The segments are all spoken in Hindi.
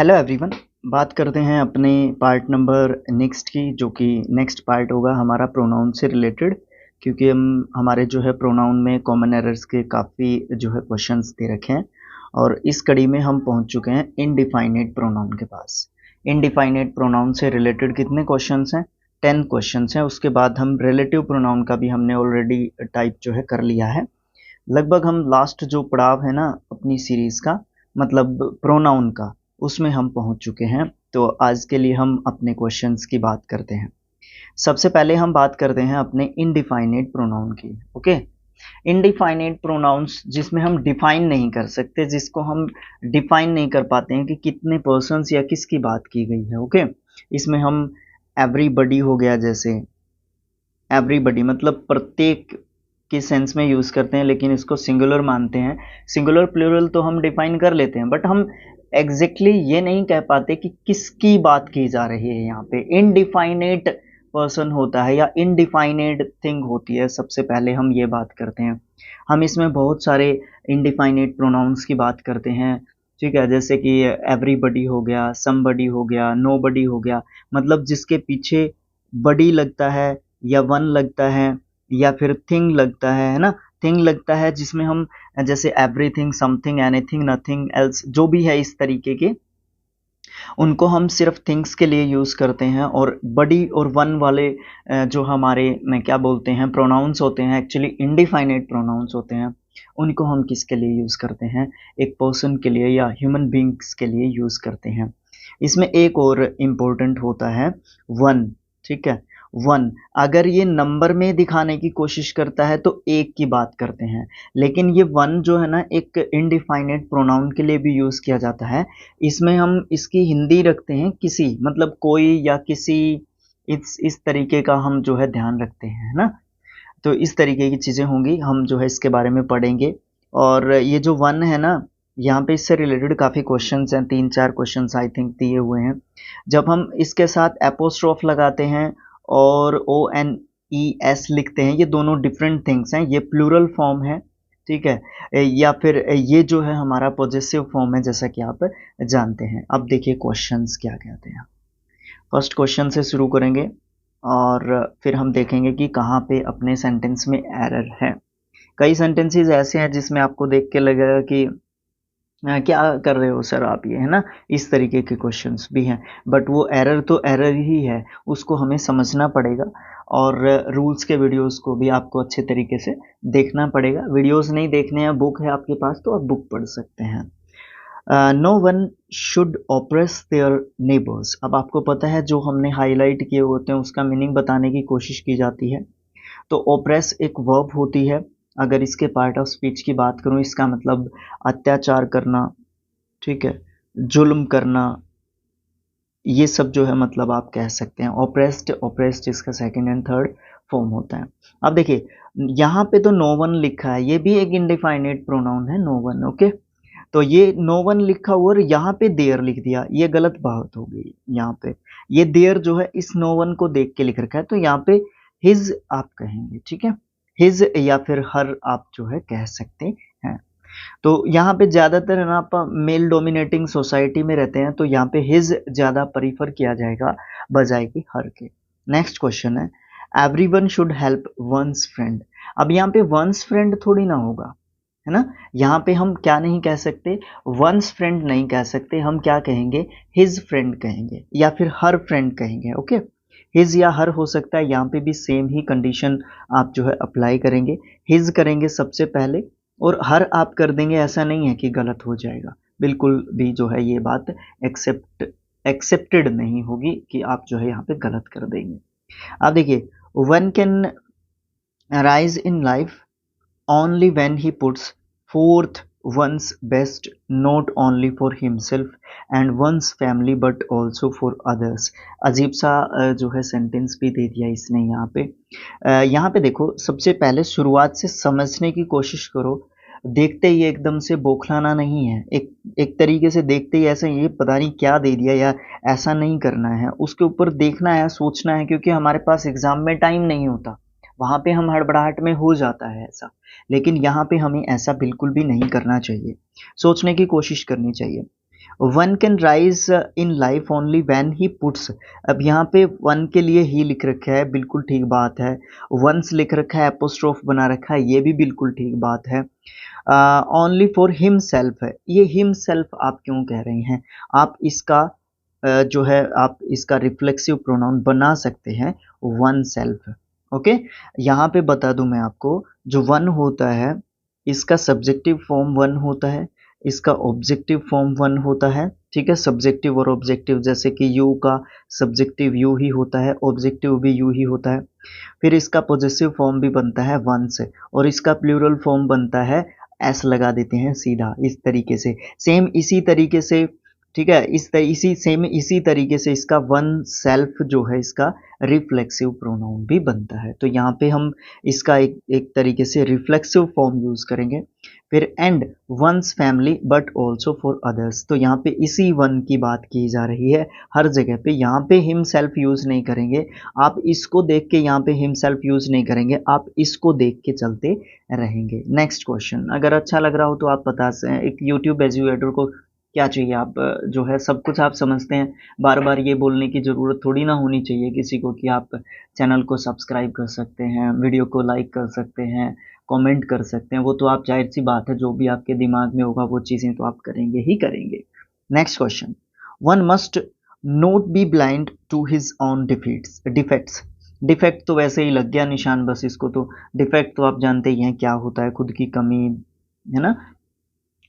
Hello everyone. बात करते हैं अपने पार्ट नंबर नेक्स्ट की, जो कि नेक्स्ट पार्ट होगा हमारा प्रोनाउन से रिलेटेड, क्योंकि हम हमारे जो है प्रोनाउन में कॉमन एरर्स के काफ़ी जो है क्वेश्चंस दे रखे हैं और इस कड़ी में हम पहुंच चुके हैं इनडिफाइनेट प्रोनाउन के पास। इनडिफाइनेट प्रोनाउन से रिलेटेड कितने क्वेश्चंस हैं? 10 क्वेश्चंस हैं। उसके बाद हम रिलेटिव प्रोनाउन का भी हमने ऑलरेडी टाइप जो है कर लिया है। लगभग हम लास्ट जो पड़ाव है ना अपनी सीरीज का, मतलब प्रोनाउन का, उसमें हम पहुंच चुके हैं। तो आज के लिए हम अपने क्वेश्चंस की बात करते हैं। सबसे पहले हम बात करते हैं अपने इनडिफाइनेट प्रोनाउन की। ओके, इनडिफाइनेट प्रोनाउंस जिसमें हम डिफाइन नहीं कर सकते, जिसको हम डिफाइन नहीं कर पाते हैं कि कितने पर्सन्स या किसकी बात की गई है। ओके, इसमें हम एवरीबडी हो गया, जैसे एवरीबडी मतलब प्रत्येक के सेंस में यूज करते हैं, लेकिन इसको सिंगुलर मानते हैं। सिंगुलर प्लूरल तो हम डिफाइन कर लेते हैं, बट हम एग्जैक्टली ये नहीं कह पाते कि किसकी बात की जा रही है। यहाँ पे इनडिफाइनेट पर्सन होता है या इनडिफाइनेट थिंग होती है। सबसे पहले हम ये बात करते हैं। हम इसमें बहुत सारे इनडिफाइनेट प्रोनाउंस की बात करते हैं, ठीक है, जैसे कि एवरीबडी हो गया, समबडी हो गया, नोबडी हो गया। मतलब जिसके पीछे बडी लगता है या वन लगता है या फिर थिंग लगता है ना। थिंग लगता है जिसमें हम जैसे everything, something, anything, nothing else, जो भी है इस तरीके के, उनको हम सिर्फ थिंग्स के लिए यूज करते हैं। और बडी और वन वाले जो हमारे में क्या बोलते हैं प्रोनाउंस होते हैं, एक्चुअली इनडिफाइनेट प्रोनाउंस होते हैं, उनको हम किसके लिए यूज करते हैं? एक पर्सन के लिए या ह्यूमन बींग्स के लिए यूज करते हैं। इसमें एक और इम्पोर्टेंट होता है वन, ठीक है। वन अगर ये नंबर में दिखाने की कोशिश करता है तो एक की बात करते हैं, लेकिन ये वन जो है ना एक इनडिफाइनेट प्रोनाउन के लिए भी यूज किया जाता है। इसमें हम इसकी हिंदी रखते हैं किसी, मतलब कोई या किसी, इस तरीके का हम जो है ध्यान रखते हैं, है ना। तो इस तरीके की चीजें होंगी, हम जो है इसके बारे में पढ़ेंगे। और ये जो वन है ना, यहाँ पे इससे रिलेटेड काफी क्वेश्चंस हैं, 3-4 क्वेश्चंस आई थिंक दिए हुए हैं। जब हम इसके साथ एपोस्ट्रोफ लगाते हैं और ONES लिखते हैं, ये दोनों डिफरेंट थिंग्स हैं। ये प्लूरल फॉर्म है, ठीक है, या फिर ये जो है हमारा पॉजेसिव फॉर्म है, जैसा कि आप जानते हैं। अब देखिए क्वेश्चंस क्या कहते हैं। फर्स्ट क्वेश्चन से शुरू करेंगे और फिर हम देखेंगे कि कहाँ पे अपने सेंटेंस में एरर है। कई सेंटेंसेस ऐसे हैं जिसमें आपको देख के लगेगा कि क्या कर रहे हो सर आप, ये है ना, इस तरीके के क्वेश्चंस भी हैं। बट वो एरर तो एरर ही है, उसको हमें समझना पड़ेगा। और रूल्स के वीडियोस को भी आपको अच्छे तरीके से देखना पड़ेगा। वीडियोस नहीं देखने हैं, बुक है आपके पास तो आप बुक पढ़ सकते हैं। No one should oppress their neighbours. अब आपको पता है जो हमने हाईलाइट किए होते हैं उसका मीनिंग बताने की कोशिश की जाती है। तो ओप्रेस एक वर्ब होती है। अगर इसके पार्ट ऑफ स्पीच की बात करूं, इसका मतलब अत्याचार करना, ठीक है, जुल्म करना, ये सब जो है मतलब आप कह सकते हैं। ओप्रेस्ड, ओप्रेस्ड इसका सेकंड एंड थर्ड फॉर्म होता है। अब देखिए यहाँ पे तो नो वन लिखा है, ये भी एक इनडिफाइनेट प्रोनाउन है, नो वन। ओके, तो ये नो वन लिखा हुआ और यहाँ पे देयर लिख दिया, ये गलत बात हो गई। यहाँ पे ये देयर जो है इस नो वन को देख के लिख रखा है, तो यहाँ पे हिज आप कहेंगे, ठीक है, हिज या फिर हर आप जो है कह सकते हैं। तो यहाँ पे ज्यादातर है ना, आप मेल डोमिनेटिंग सोसाइटी में रहते हैं तो यहाँ पे हिज ज्यादा प्रीफर किया जाएगा बजाय कि हर के। नेक्स्ट क्वेश्चन है everyone should help one's friend. अब यहाँ पे वंस फ्रेंड थोड़ी ना होगा, है ना। यहाँ पे हम क्या नहीं कह सकते, वंस फ्रेंड नहीं कह सकते, हम क्या कहेंगे, हिज फ्रेंड कहेंगे या फिर हर फ्रेंड कहेंगे। ओके, हिज या हर हो सकता है, यहाँ पे भी सेम ही कंडीशन आप जो है अप्लाई करेंगे। हिज करेंगे सबसे पहले और हर आप कर देंगे, ऐसा नहीं है कि गलत हो जाएगा। बिल्कुल भी जो है ये बात एक्सेप्टेड नहीं होगी कि आप जो है यहाँ पे गलत कर देंगे। अब देखिए one can rise in life only when he puts forth one's best, not only for himself and one's family but also for others। अजीब सा जो है सेंटेंस भी दे दिया इसने यहाँ पे। यहाँ पे देखो सबसे पहले शुरुआत से समझने की कोशिश करो। देखते ही एकदम से बौखलाना नहीं है, एक तरीके से देखते ही ऐसा ये पता नहीं क्या दे दिया या ऐसा नहीं करना है, उसके ऊपर देखना है, सोचना है, क्योंकि हमारे पास एग्जाम में टाइम नहीं होता। वहां पे हम हड़बड़ाहट में हो जाता है ऐसा, लेकिन यहाँ पे हमें ऐसा बिल्कुल भी नहीं करना चाहिए, सोचने की कोशिश करनी चाहिए। One can rise in life only when he puts. अब यहाँ पे वन के लिए ही लिख रखा है, बिल्कुल ठीक बात है। वंस लिख रखा है, एपोस्ट्रोफ बना रखा है, ये भी बिल्कुल ठीक बात है। ओनली फॉर हिम सेल्फ है, ये हिम सेल्फ आप क्यों कह रहे हैं? आप इसका जो है आप इसका रिफ्लेक्सिव प्रोनाउन बना सकते हैं वन सेल्फ। ओके, यहाँ पे बता दूं मैं आपको, जो वन होता है इसका सब्जेक्टिव फॉर्म वन होता है, इसका ऑब्जेक्टिव फॉर्म वन होता है। ठीक है, सब्जेक्टिव और ऑब्जेक्टिव, जैसे कि यू का सब्जेक्टिव यू ही होता है, ऑब्जेक्टिव भी यू ही होता है। फिर इसका पॉजेसिव फॉर्म भी बनता है वन से, और इसका प्लूरल फॉर्म बनता है, एस लगा देते हैं सीधा इस तरीके से। सेम इसी तरीके से, ठीक है, इसी तरीके से इसका वन सेल्फ जो है इसका रिफ्लेक्सिव प्रोनाउन भी बनता है। तो यहाँ पे हम इसका एक तरीके से रिफ्लेक्सिव फॉर्म यूज करेंगे। फिर and one's family but also for others, तो यहाँ पे इसी वन की बात की जा रही है हर जगह पे। यहाँ पे हिम सेल्फ यूज नहीं करेंगे, आप इसको देख के यहाँ पे हिम सेल्फ यूज नहीं करेंगे, आप इसको देख के चलते रहेंगे। नेक्स्ट क्वेश्चन, अगर अच्छा लग रहा हो तो आप बता सकते हैं, एक यूट्यूब एजुकेटर को क्या चाहिए, आप जो है सब कुछ आप समझते हैं, बार बार ये बोलने की ज़रूरत थोड़ी ना होनी चाहिए किसी को कि आप चैनल को सब्सक्राइब कर सकते हैं, वीडियो को लाइक कर सकते हैं, कमेंट कर सकते हैं। वो तो आप जाहिर सी बात है, जो भी आपके दिमाग में होगा वो चीज़ें तो आप करेंगे ही करेंगे। Next question, one must not be blind to his own defects. Defect तो वैसे ही लग गया निशान बस इसको, तो डिफेक्ट तो आप जानते ही हैं क्या होता है, खुद की कमी, है ना,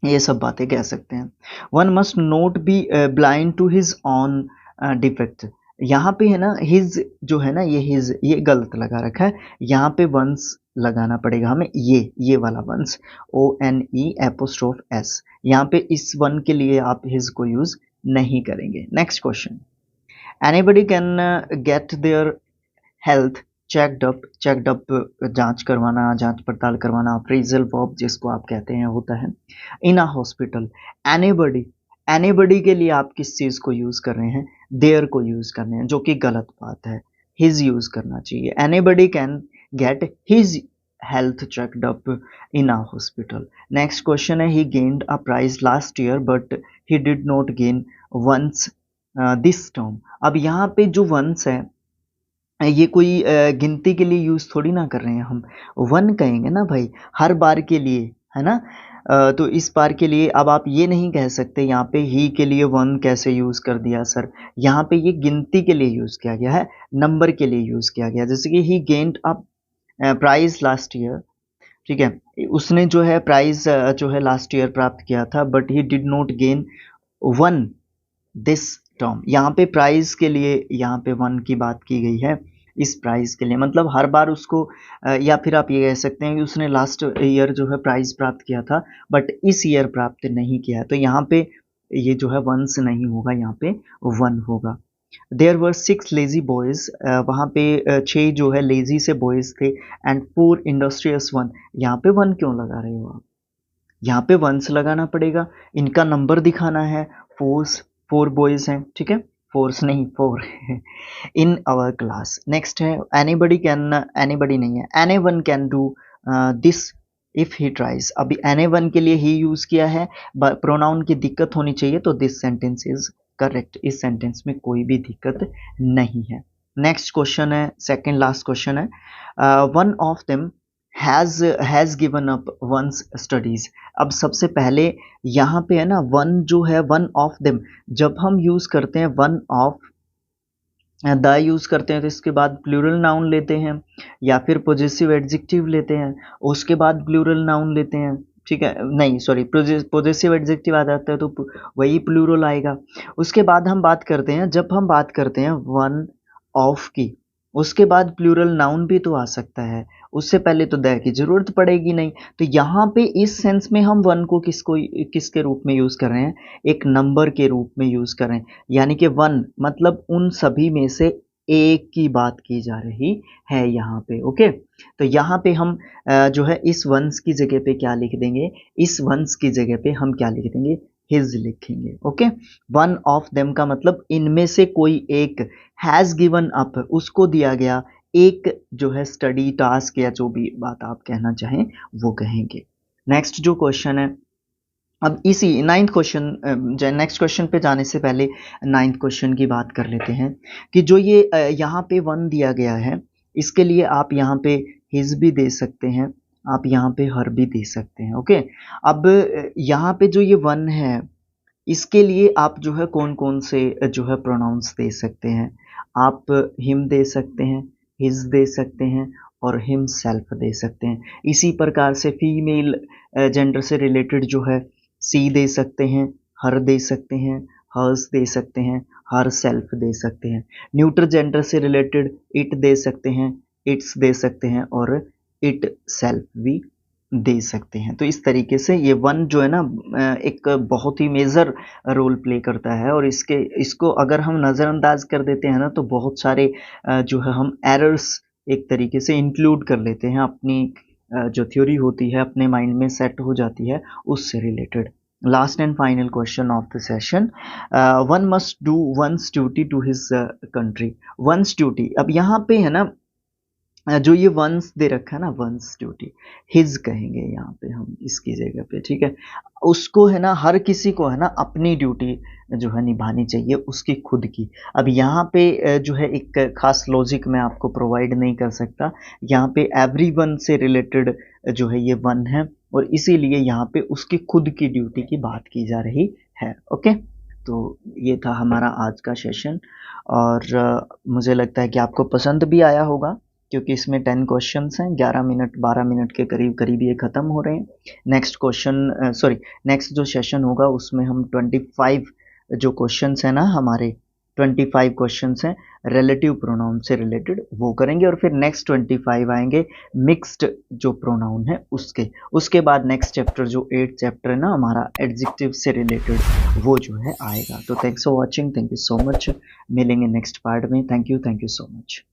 ये सब बातें कह सकते हैं। One must not be blind to his own defect. यहाँ पे है ना हिज जो है ना, ये हिज ये गलत लगा रखा है, यहाँ पे वंस लगाना पड़ेगा हमें, ये वाला वंस, ONE एपोस्ट्रोफ S। यहाँ पे इस वन के लिए आप हिज को यूज नहीं करेंगे। Next question, anybody can gate their health checked up जांच करवाना, जांच पड़ताल करवाना, अप्रेजल वर्ब जिसको आप कहते हैं होता है इन अ हॉस्पिटल। एनीबडी, एनीबडी के लिए आप किस चीज़ को यूज़ कर रहे हैं? देयर को यूज़ कर रहे हैं, जो कि गलत बात है, हिज यूज़ करना चाहिए। Anybody can get his health checked up in a hospital. Next question है, he gained a prize last year but he did not gain once this term. अब यहाँ पे जो वंस है ये कोई गिनती के लिए यूज़ थोड़ी ना कर रहे हैं हम, वन कहेंगे ना भाई, हर बार के लिए, है ना। तो इस बार के लिए अब आप ये नहीं कह सकते यहाँ पे ही के लिए वन कैसे यूज़ कर दिया सर, यहाँ पे ये गिनती के लिए यूज़ किया गया है, नंबर के लिए यूज़ किया गया। जैसे कि he gained up prize last year, ठीक है, उसने जो है प्राइज जो है लास्ट ईयर प्राप्त किया था, but he did not gain one this term. यहाँ पे प्राइस के लिए यहाँ पे वन की बात की गई है, इस प्राइस के लिए, मतलब हर बार उसको या फिर आप ये कह सकते हैं कि उसने लास्ट ईयर जो है प्राइज प्राप्त किया था बट इस ईयर प्राप्त नहीं किया, तो यहाँ पे ये जो है वंस नहीं होगा, यहाँ पे वन होगा। देयर वर 6 लेजी बॉयज, वहाँ पे 6 जो है लेजी से बॉयज थे, एंड 4 इंडस्ट्रियस वन। यहाँ पे वन क्यों लगा रहे हो आप? यहाँ पे वंस लगाना पड़ेगा, इनका नंबर दिखाना है, फोर बॉयज हैं, ठीक है, फोर्स नहीं, four in our class. Next है, एनीबडी कैन, एनीबडी नहीं है, anyone can do this if he tries. अभी एनी वन के लिए ही यूज किया है, प्रोनाउन की दिक्कत होनी चाहिए, तो दिस सेंटेंस इज करेक्ट, इस सेंटेंस में कोई भी दिक्कत नहीं है। नेक्स्ट क्वेश्चन है, सेकेंड लास्ट क्वेश्चन है, one of them has given up one's studies. अब सबसे पहले यहाँ पे है ना, वन जो है, वन ऑफ देम, जब हम यूज करते हैं वन ऑफ द यूज करते हैं तो इसके बाद प्लूरल नाउन लेते हैं, या फिर पॉजेसिव एडजेक्टिव लेते हैं, उसके बाद प्लूरल नाउन लेते हैं, ठीक है, नहीं सॉरी, पॉजेसिव एडजेक्टिव आ जाता है तो वही प्लूरल आएगा। उसके बाद हम बात करते हैं, जब हम बात करते हैं वन ऑफ की, उसके बाद प्लूरल नाउन भी तो आ सकता है, उससे पहले तो द की जरूरत पड़ेगी नहीं। तो यहाँ पे इस सेंस में हम वन को किसके रूप में यूज कर रहे हैं? एक नंबर के रूप में यूज कर रहे हैं, यानी कि वन मतलब उन सभी में से एक की बात की जा रही है यहाँ पे। ओके, तो यहाँ पे हम जो है इस वंस की जगह पे क्या लिख देंगे? इस वंस की जगह पे हम क्या लिख देंगे? हिज लिखेंगे। ओके, वन ऑफ देम का मतलब इनमें से कोई एक, हैज गिवन अप उसको दिया गया एक जो है स्टडी टास्क, या जो भी बात आप कहना चाहें वो कहेंगे। नेक्स्ट जो क्वेश्चन है, अब इसी नाइन्थ क्वेश्चन, नेक्स्ट क्वेश्चन पे जाने से पहले नाइन्थ क्वेश्चन की बात कर लेते हैं कि जो ये यहाँ पे वन दिया गया है, इसके लिए आप यहाँ पे हिज भी दे सकते हैं, आप यहाँ पे हर भी दे सकते हैं। ओके, अब यहाँ पे जो ये वन है, इसके लिए आप जो है कौन कौन से जो है प्रोनाउंस दे सकते हैं। आप हिम दे सकते हैं, हिज दे सकते हैं और हिम सेल्फ दे सकते हैं। इसी प्रकार से फीमेल जेंडर से रिलेटेड जो है सी दे सकते हैं, हर दे सकते हैं, हर्स दे सकते हैं, हर सेल्फ दे सकते हैं। न्यूट्रल जेंडर से रिलेटेड इट दे सकते हैं, इट्स दे सकते हैं और इट सेल्फ भी दे सकते हैं। तो इस तरीके से ये वन जो है ना एक बहुत ही मेजर रोल प्ले करता है, और इसको अगर हम नज़रअंदाज कर देते हैं ना, तो बहुत सारे जो है हम एरर्स एक तरीके से इंक्लूड कर लेते हैं अपनी जो थ्योरी होती है अपने माइंड में सेट हो जाती है उससे related. Last and final question of the session, one must do one's duty to his country. One's duty, अब यहाँ पे है ना जो ये वंस दे रखा है ना, वंस ड्यूटी, हिज कहेंगे यहाँ पे हम इसकी जगह पे, ठीक है। उसको है ना, हर किसी को है ना अपनी ड्यूटी जो है निभानी चाहिए उसकी खुद की। अब यहाँ पे जो है एक खास लॉजिक मैं आपको प्रोवाइड नहीं कर सकता। यहाँ पे एवरीवन से रिलेटेड जो है ये वन है, और इसीलिए यहाँ पे उसकी खुद की ड्यूटी की बात की जा रही है। ओके, तो ये था हमारा आज का सेशन, और मुझे लगता है कि आपको पसंद भी आया होगा, क्योंकि इसमें 10 क्वेश्चंस हैं, 11 मिनट 12 मिनट के करीब करीब ये ख़त्म हो रहे हैं। नेक्स्ट क्वेश्चन नेक्स्ट जो सेशन होगा उसमें हम 25 जो क्वेश्चंस हैं ना हमारे, 25 क्वेश्चंस हैं रिलेटिव प्रोनाउन से रिलेटेड, वो करेंगे। और फिर नेक्स्ट 25 आएंगे मिक्स्ड जो प्रोनाउन है उसके बाद नेक्स्ट चैप्टर जो 8th चैप्टर है ना हमारा एडजेक्टिव से रिलेटेड, वो जो है आएगा। तो thanks for watching, thank you so much. मिलेंगे नेक्स्ट पार्ट में। Thank you so much.